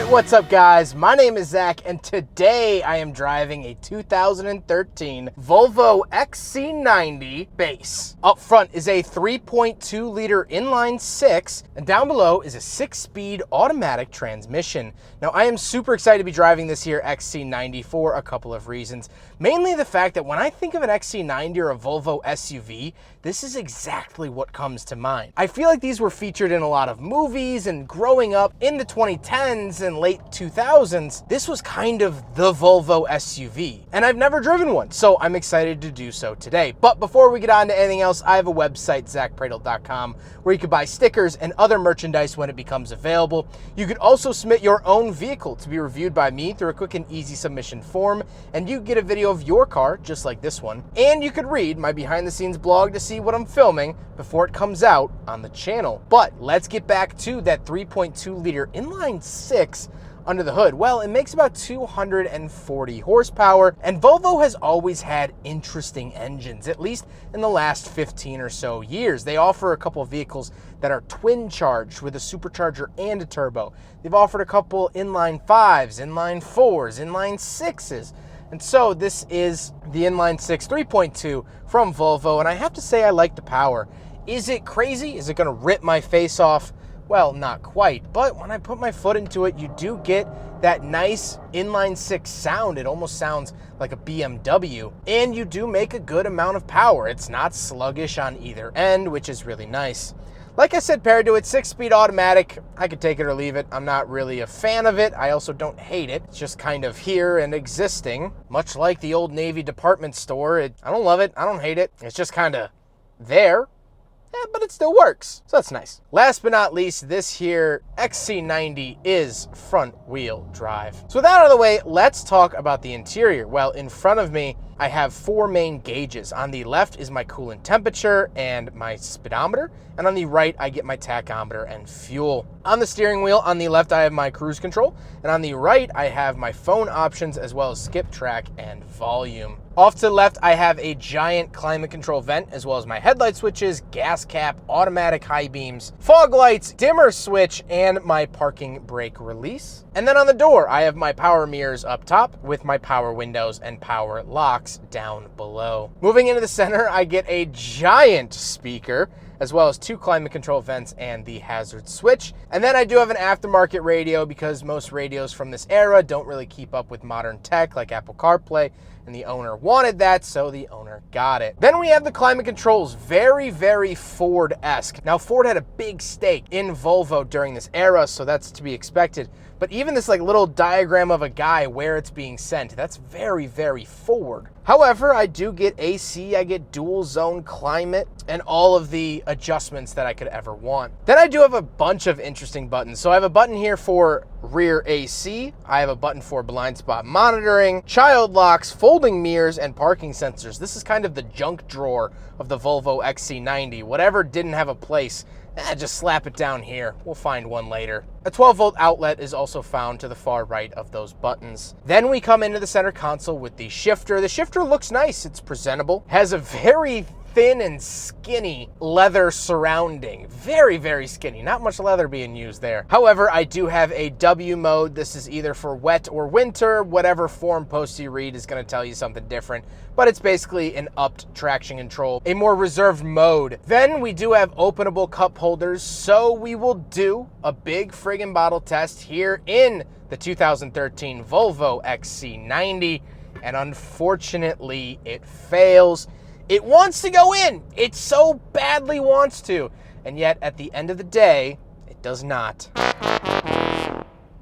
Alright, what's up guys? My name is Zach and today I am driving a 2013 Volvo XC90 base. Up front is a 3.2 liter inline six and down below is a 6-speed automatic transmission. Now I am super excited to be driving this here XC90 for a couple of reasons. Mainly the fact that when I think of an XC90 or a Volvo SUV, this is exactly what comes to mind. I feel like these were featured in a lot of movies, and growing up in the 2010s and late 2000s, this was kind of the Volvo SUV. And I've never driven one, so I'm excited to do so today. But before we get on to anything else, I have a website, zackpradel.com, where you can buy stickers and other merchandise when it becomes available. You could also submit your own vehicle to be reviewed by me through a quick and easy submission form, and you get a video of your car, just like this one. And you could read my behind the scenes blog to see what I'm filming before it comes out on the channel. But let's get back to that 3.2 liter inline six under the hood. Well, it makes about 240 horsepower, and Volvo has always had interesting engines, at least in the last 15 or so years. They offer a couple of vehicles that are twin charged with a supercharger and a turbo. They've offered a couple inline fives, inline fours, inline sixes. And so this is the inline six 3.2 from Volvo, and I have to say I like the power. Is it crazy? Is it gonna rip my face off? Well, not quite, but when I put my foot into it, you do get that nice inline six sound. It almost sounds like a BMW, and you do make a good amount of power. It's not sluggish on either end, which is really nice. Like I said, paired to it, 6-speed automatic. I could take it or leave it. I'm not really a fan of it. I also don't hate it. It's just kind of here and existing, much like the Old Navy department store. I don't love it. I don't hate it. It's just kind of there. But it still works, so that's nice. Last but not least, this here XC90 is front wheel drive. So with that out of the way, let's talk about the interior. Well, in front of me, I have 4 main gauges. On the left is my coolant temperature and my speedometer, and on the right, I get my tachometer and fuel. On the steering wheel, on the left, I have my cruise control, and on the right, I have my phone options as well as skip track and volume. Off to the left, I have a giant climate control vent, as well as my headlight switches, gas cap, automatic high beams, fog lights, dimmer switch, and my parking brake release. And then on the door, I have my power mirrors up top with my power windows and power locks down below. Moving into the center, I get a giant speaker, as well as 2 climate control vents and the hazard switch. And then I do have an aftermarket radio because most radios from this era don't really keep up with modern tech like Apple CarPlay, and the owner wanted that, so the owner got it. Then we have the climate controls, very, very Ford-esque. Now, Ford had a big stake in Volvo during this era, so that's to be expected. But even this like little diagram of a guy where it's being sent, that's very, very Ford. However, I do get AC, I get dual zone climate, and all of the adjustments that I could ever want. Then I do have a bunch of interesting buttons. So I have a button here for rear AC, I have a button for blind spot monitoring, child locks, folding mirrors, and parking sensors. This is kind of the junk drawer of the Volvo XC90. Whatever didn't have a place, just slap it down here. We'll find one later. A 12-volt outlet is also found to the far right of those buttons. Then we come into the center console with the shifter. The shifter looks nice. It's presentable. Has a very thin and skinny leather surrounding. Very, very skinny. Not much leather being used there. However, I do have a W mode. This is either for wet or winter. Whatever form post you read is going to tell you something different, but it's basically an upped traction control, a more reserved mode. Then we do have openable cup holders, so we will do a big friggin' bottle test here in the 2013 Volvo XC90, and unfortunately it fails. It wants to go in. It so badly wants to. And yet, at the end of the day, it does not.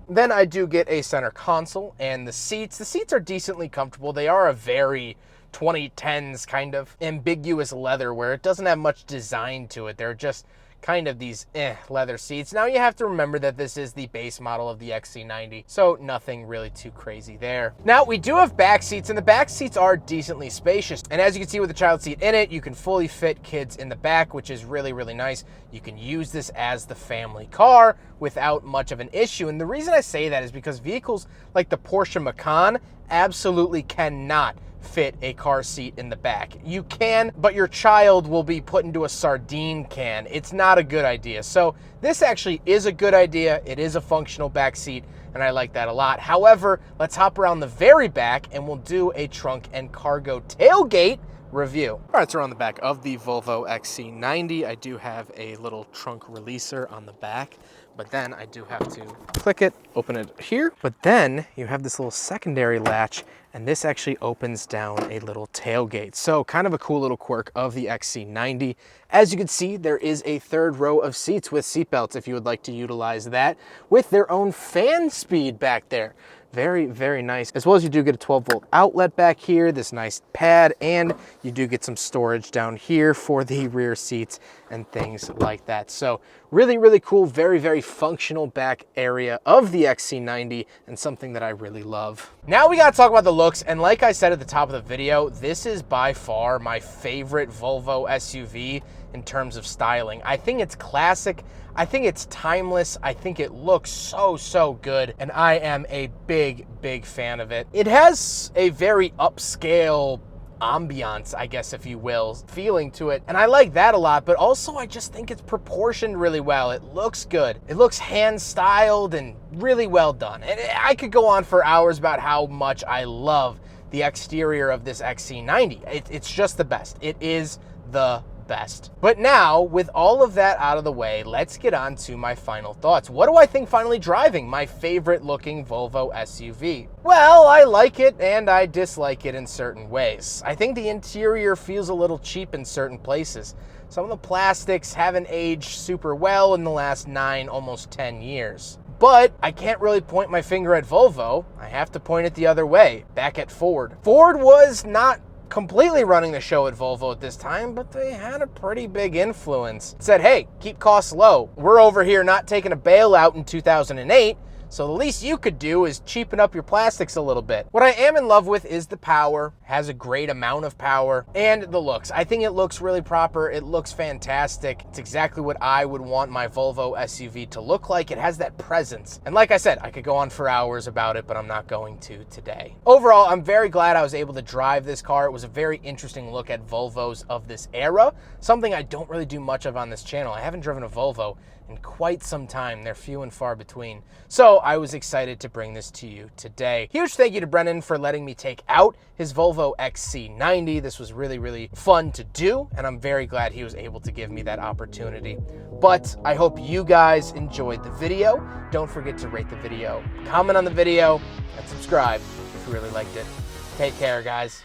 Then I do get a center console and the seats. The seats are decently comfortable. They are a very 2010s kind of ambiguous leather where it doesn't have much design to it. They're just kind of these leather seats. Now you have to remember that this is the base model of the XC90, so nothing really too crazy there. Now we do have back seats, and the back seats are decently spacious. And as you can see with the child seat in it, you can fully fit kids in the back, which is really, really nice. You can use this as the family car without much of an issue. And the reason I say that is because vehicles like the Porsche Macan absolutely cannot fit a car seat in the back. You can, but your child will be put into a sardine can. It's not a good idea. So this actually is a good idea. It is a functional back seat, and I like that a lot. However, let's hop around the very back and we'll do a trunk and cargo tailgate review. All right, so we're on the back of the Volvo XC90. I do have a little trunk releaser on the back, but then I do have to click it, open it here. But then you have this little secondary latch, and this actually opens down a little tailgate. So kind of a cool little quirk of the XC90. As you can see, there is a third row of seats with seat belts if you would like to utilize that, with their own fan speed back there. Very, very nice. As well as you do get a 12-volt outlet back here, this nice pad, and you do get some storage down here for the rear seats and things like that. So really, really cool, very, very functional back area of the XC90, and something that I really love. Now we gotta talk about the looks, and like I said at the top of the video, this is by far my favorite Volvo SUV in terms of styling. I think it's classic. I think it's timeless. I think it looks so, so good, and I am a big, big fan of it. It has a very upscale ambiance, I guess, if you will, feeling to it, and I like that a lot, but also I just think it's proportioned really well. It looks good. It looks hand-styled and really well done. And I could go on for hours about how much I love the exterior of this XC90. It's just the best. It is the best. But now, with all of that out of the way, let's get on to my final thoughts. What do I think finally driving my favorite looking Volvo SUV? Well, I like it and I dislike it in certain ways. I think the interior feels a little cheap in certain places. Some of the plastics haven't aged super well in the last 9, almost 10 years. But I can't really point my finger at Volvo. I have to point it the other way, back at Ford. Ford was not completely running the show at Volvo at this time, but they had a pretty big influence. It said, hey, keep costs low. We're over here not taking a bailout in 2008, so the least you could do is cheapen up your plastics a little bit. What I am in love with is the power, has a great amount of power, and the looks. I think it looks really proper. It looks fantastic. It's exactly what I would want my Volvo SUV to look like. It has that presence. And like I said, I could go on for hours about it, but I'm not going to today. Overall, I'm very glad I was able to drive this car. It was a very interesting look at Volvos of this era, something I don't really do much of on this channel. I haven't driven a Volvo in quite some time. They're few and far between. So I was excited to bring this to you today. Huge thank you to Brennan for letting me take out his Volvo XC90. This was really, really fun to do, and I'm very glad he was able to give me that opportunity. But I hope you guys enjoyed the video. Don't forget to rate the video, comment on the video, and subscribe if you really liked it. Take care, guys.